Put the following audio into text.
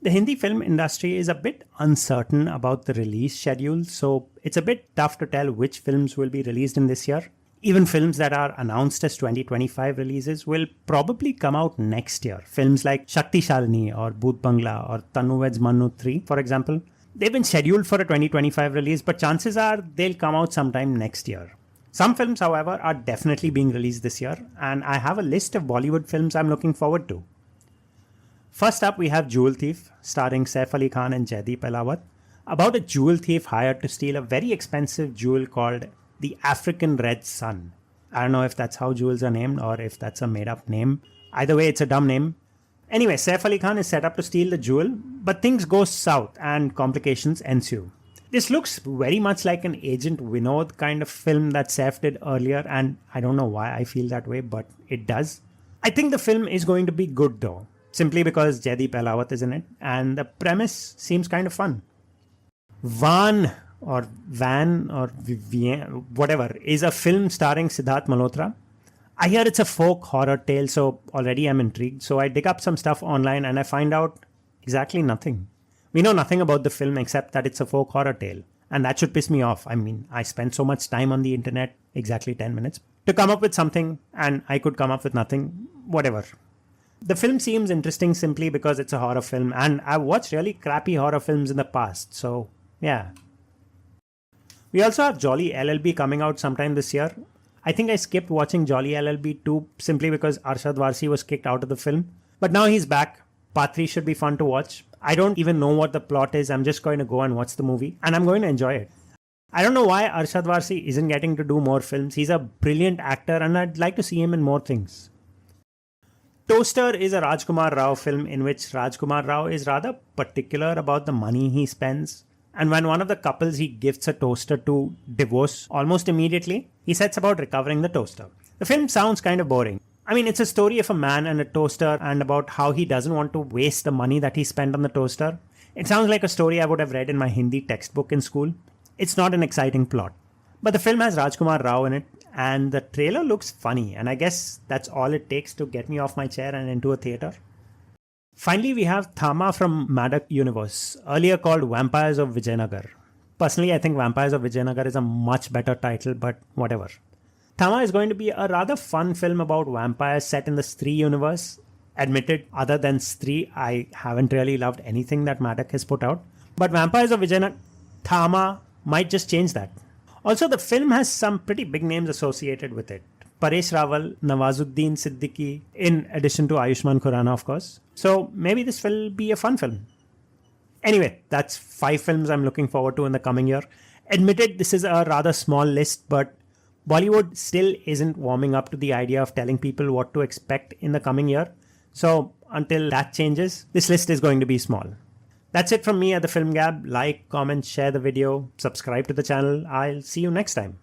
The Hindi film industry is a bit uncertain about the release schedule, so it's a bit tough to tell which films will be released in this year. Even films that are announced as 2025 releases will probably come out next year. Films like Shakti Shalini or Bhoot Bangla or Tannu Veds Mannu 3, for example. They've been scheduled for a 2025 release, but chances are they'll come out sometime next year. Some films, however, are definitely being released this year, and I have a list of Bollywood films I'm looking forward to. First up, we have Jewel Thief, starring Saif Ali Khan and Jaideep Alahwat, about a jewel thief hired to steal a very expensive jewel called the African Red Sun. I don't know if that's how jewels are named or if that's a made-up name. Either way, it's a dumb name. Anyway, Saif Ali Khan is set up to steal the jewel, but things go south and complications ensue. This looks very much like an Agent Vinod kind of film that Saif did earlier, and I don't know why I feel that way, but it does. I think the film is going to be good though, simply because Jaideep Alahwat is in it, and the premise seems kind of fun. Vvan or Vvan, whatever, is a film starring Sidharth Malhotra. I hear it's a folk horror tale, so already I'm intrigued. So I dig up some stuff online and I find out exactly nothing. We know nothing about the film except that it's a folk horror tale. And that should piss me off. I mean, I spent so much time on the internet, exactly 10 minutes, to come up with something, and I could come up with nothing. Whatever. The film seems interesting simply because it's a horror film, and I've watched really crappy horror films in the past, so yeah. We also have Jolly L.L.B coming out sometime this year. I think I skipped watching Jolly L.L.B 2 simply because Arshad Warsi was kicked out of the film. But now he's back. Part 3 should be fun to watch. I don't even know what the plot is. I'm just going to go and watch the movie, and I'm going to enjoy it. I don't know why Arshad Warsi isn't getting to do more films. He's a brilliant actor and I'd like to see him in more things. Toaster is a Rajkumar Rao film in which Rajkumar Rao is rather particular about the money he spends. And when one of the couples he gifts a toaster to divorce almost immediately, he sets about recovering the toaster. The film sounds kind of boring. I mean, it's a story of a man and a toaster and about how he doesn't want to waste the money that he spent on the toaster. It sounds like a story I would have read in my Hindi textbook in school. It's not an exciting plot. But the film has Rajkumar Rao in it, and the trailer looks funny, and I guess that's all it takes to get me off my chair and into a theatre. Finally, we have Thama from Maddock Universe, earlier called Vampires of Vijayanagar. Personally, I think Vampires of Vijayanagar is a much better title, but whatever. Thama is going to be a rather fun film about vampires set in the Stree universe. Admitted, other than Stree, I haven't really loved anything that Maddock has put out. But Vampires of Vijayanagar, Thama might just change that. Also, the film has some pretty big names associated with it. Paresh Rawal, Nawazuddin Siddiqui, in addition to Ayushman Khurrana, of course. So maybe this will be a fun film. Anyway, that's 5 films I'm looking forward to in the coming year. Admitted, this is a rather small list, but Bollywood still isn't warming up to the idea of telling people what to expect in the coming year. So until that changes, this list is going to be small. That's it from me at the Film Gab. Like, comment, share the video, subscribe to the channel. I'll see you next time.